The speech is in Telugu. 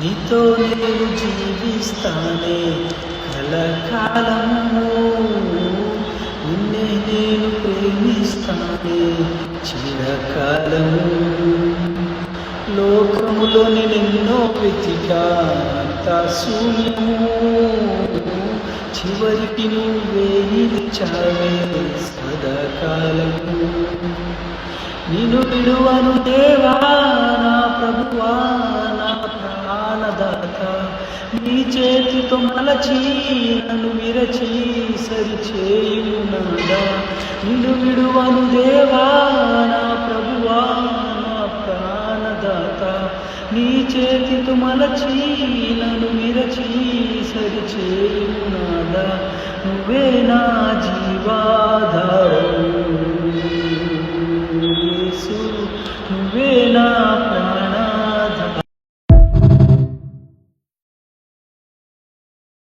నీతో నేను జీవిస్తానే కలకాలము, నిన్నే నేను ప్రేమిస్తానే చిరకాలము. లోకములో నేనెన్నో వెతికా అంతా శూన్యము, చివరికి నువ్వే నిలిచావే సదాకాలము. నిన్ను విడువను దేవా నా ప్రభువా నా ప్రాణదాత, నీ చేతితో మలచి నన్ను విరచి సరిచేయుము నాదా. నిన్ను విడువను దేవా నా ప్రభువా నా ప్రాణదాత, నీ చేతితో మలచి నన్ను విరచి సరిచేయుము నాదా. నువ్వే నా జీవాధారం, నువ్వే నా